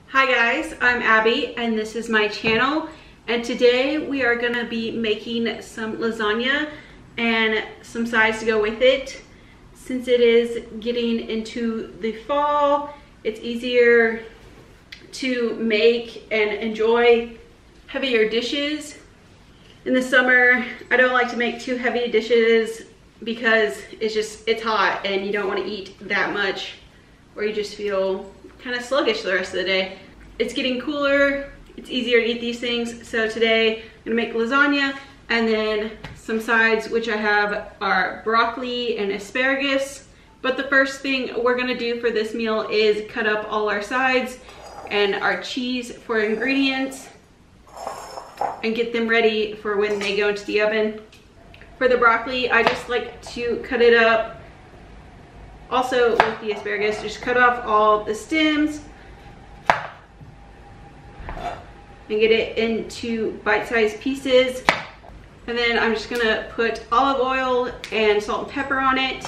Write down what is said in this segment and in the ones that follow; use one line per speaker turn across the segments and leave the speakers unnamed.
Hi guys, I'm Abby and this is my channel, and today we are gonna be making some lasagna and some sides to go with it. Since it is getting into the fall, it's easier to make and enjoy heavier dishes. In the summer, I don't like to make too heavy dishes because it's hot and you don't want to eat that much, or you just feel kind of sluggish the rest of the day. It's getting cooler, it's easier to eat these things, so today I'm gonna make lasagna and then some sides, which I have are broccoli and asparagus. But the first thing we're gonna do for this meal is cut up all our sides and our cheese for ingredients and get them ready for when they go into the oven. For the broccoli, I just like to cut it up. Also with the asparagus, just cut off all the stems and get it into bite-sized pieces. And then I'm just gonna put olive oil and salt and pepper on it.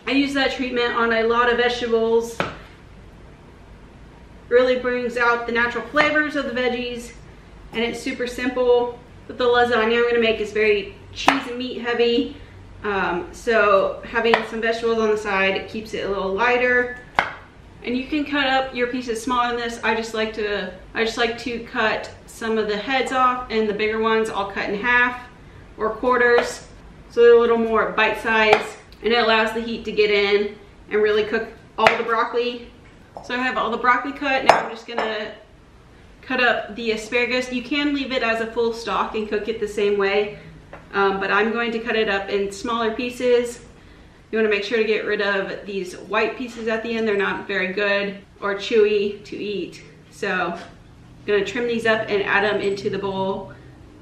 I use that treatment on a lot of vegetables. It really brings out the natural flavors of the veggies, and it's super simple. But the lasagna I'm gonna make is very cheese and meat heavy. So having some vegetables on the side keeps it a little lighter. And you can cut up your pieces smaller than this. I just like to cut some of the heads off, and the bigger ones I'll cut in half or quarters, so they're a little more bite-sized, and it allows the heat to get in and really cook all the broccoli. So I have all the broccoli cut. Now I'm just gonna cut up the asparagus. You can leave it as a full stalk and cook it the same way, but I'm going to cut it up in smaller pieces. You want to make sure to get rid of these white pieces at the end. They're not very good or chewy to eat. So I'm gonna trim these up and add them into the bowl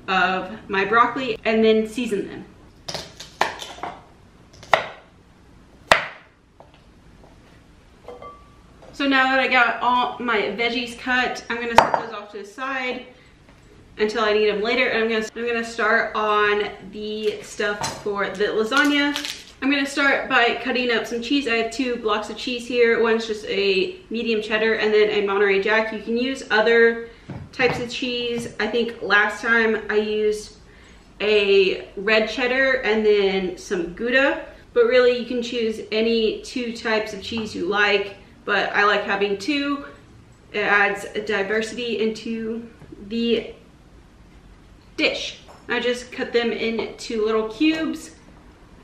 of my broccoli and then season them. So now that I got all my veggies cut, I'm gonna set those off to the side until I need them later. And I'm gonna start on the stuff for the lasagna. I'm gonna start by cutting up some cheese. I have 2 blocks of cheese here. One's just a medium cheddar and then a Monterey Jack. You can use other types of cheese. I think last time I used a red cheddar and then some Gouda, but really you can choose any 2 types of cheese you like, but I like having 2. It adds a diversity into the dish. I just cut them into little cubes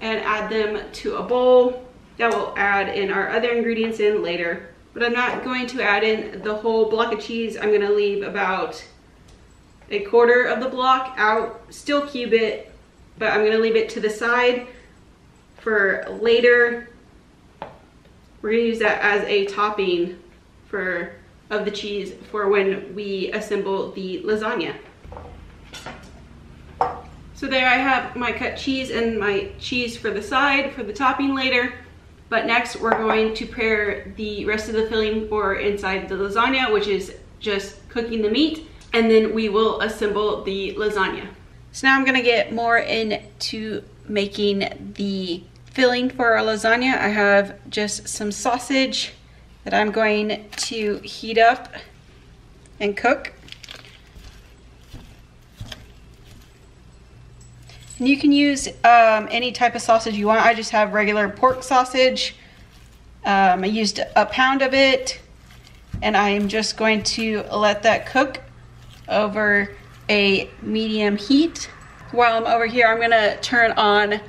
and add them to a bowl. That will add in our other ingredients in later. But I'm not going to add in the whole block of cheese. I'm gonna leave about a quarter of the block out, still cube it, but I'm gonna leave it to the side for later. We're gonna use that as a topping of the cheese for when we assemble the lasagna. So there I have my cut cheese and my cheese for the side, for the topping later. But next we're going to prepare the rest of the filling for inside the lasagna, which is just cooking the meat, and then we will assemble the lasagna. So now I'm gonna get more into making the filling for our lasagna. I have just some sausage that I'm going to heat up and cook. And you can use any type of sausage you want. I just have regular pork sausage. I used a pound of it, and I'm just going to let that cook over a medium heat. While I'm over here, I'm gonna turn on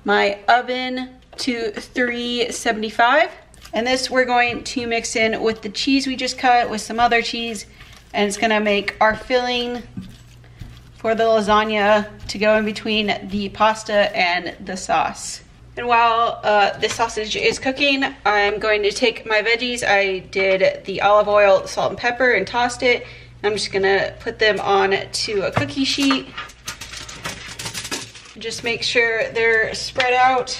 my oven to 375. And this we're going to mix in with the cheese we just cut with some other cheese, and it's gonna make our filling for the lasagna to go in between the pasta and the sauce. And while the sausage is cooking, I'm going to take my veggies. I did the olive oil, salt and pepper, and tossed it. I'm just gonna put them on to a cookie sheet. Just make sure they're spread out.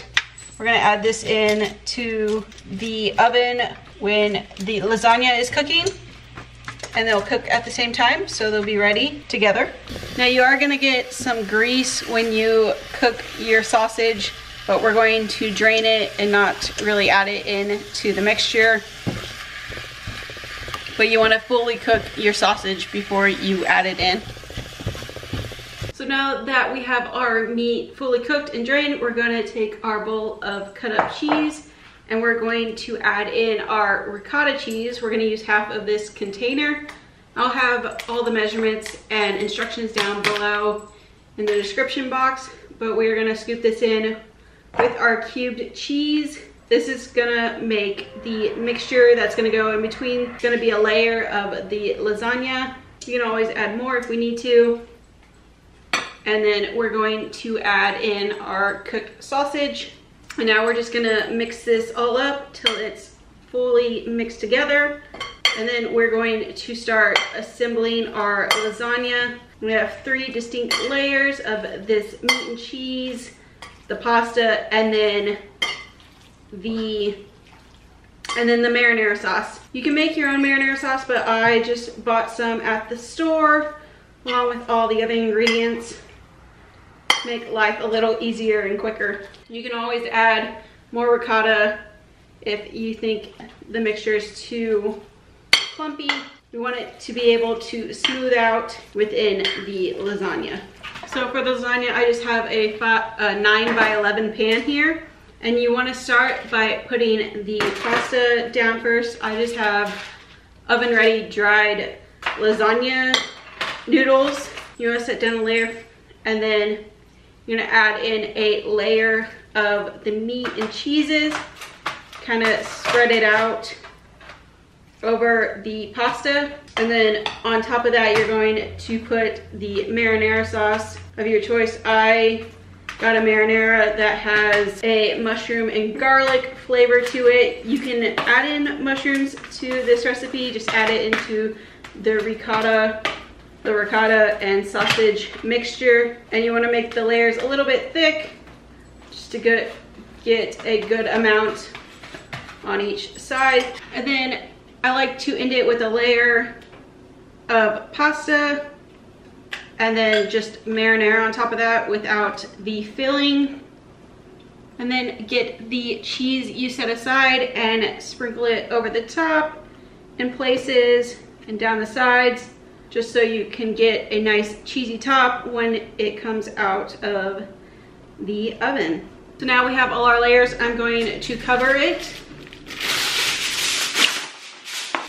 We're gonna add this in to the oven when the lasagna is cooking, and they'll cook at the same time, so they'll be ready together. Now you are gonna get some grease when you cook your sausage, but we're going to drain it and not really add it in to the mixture. but you want to fully cook your sausage before you add it in. So now that we have our meat fully cooked and drained, we're going to take our bowl of cut up cheese and we're going to add in our ricotta cheese. We're going to use half of this container. I'll have all the measurements and instructions down below in the description box, but we're going to scoop this in with our cubed cheese. This is gonna make the mixture that's gonna go in between. It's gonna be a layer of the lasagna. You can always add more if we need to. And then we're going to add in our cooked sausage. And now we're just gonna mix this all up till it's fully mixed together. And then we're going to start assembling our lasagna. We have 3 distinct layers of this meat and cheese, the pasta, and then the marinara sauce. You can make your own marinara sauce, but I just bought some at the store along with all the other ingredients. Make life a little easier and quicker. You can always add more ricotta if you think the mixture is too clumpy. We want it to be able to smooth out within the lasagna. So for the lasagna, I just have a 9 by 11 pan here. And you want to start by putting the pasta down first. I just have oven ready dried lasagna noodles. You want to set down a layer, and then you're going to add in a layer of the meat and cheeses. Kind of spread it out over the pasta. And then on top of that, you're going to put the marinara sauce of your choice. I got a marinara that has a mushroom and garlic flavor to it. You can add in mushrooms to this recipe. Just add it into the ricotta and sausage mixture. And you want to make the layers a little bit thick just to get a good amount on each side. And then I like to end it with a layer of pasta and then just marinara on top of that without the filling. And then get the cheese you set aside and sprinkle it over the top in places and down the sides, just so you can get a nice cheesy top when it comes out of the oven. So now we have all our layers. I'm going to cover it.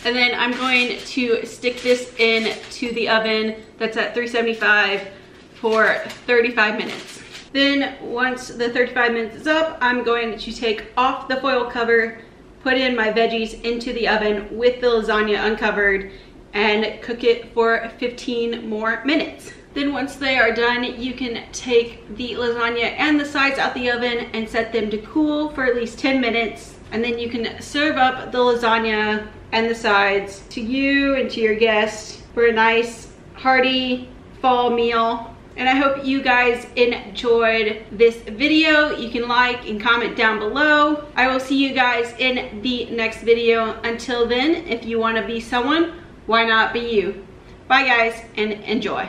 And then I'm going to stick this into the oven that's at 375 for 35 minutes. Then once the 35 minutes is up, I'm going to take off the foil cover, put in my veggies into the oven with the lasagna uncovered, and cook it for 15 more minutes. Then once they are done, you can take the lasagna and the sides out the oven and set them to cool for at least 10 minutes. And then you can serve up the lasagna and the sides to you and to your guests for a nice hearty fall meal. And I hope you guys enjoyed this video. You can like and comment down below. I will see you guys in the next video. Until then, if you want to be someone, why not be you? Bye guys, and enjoy.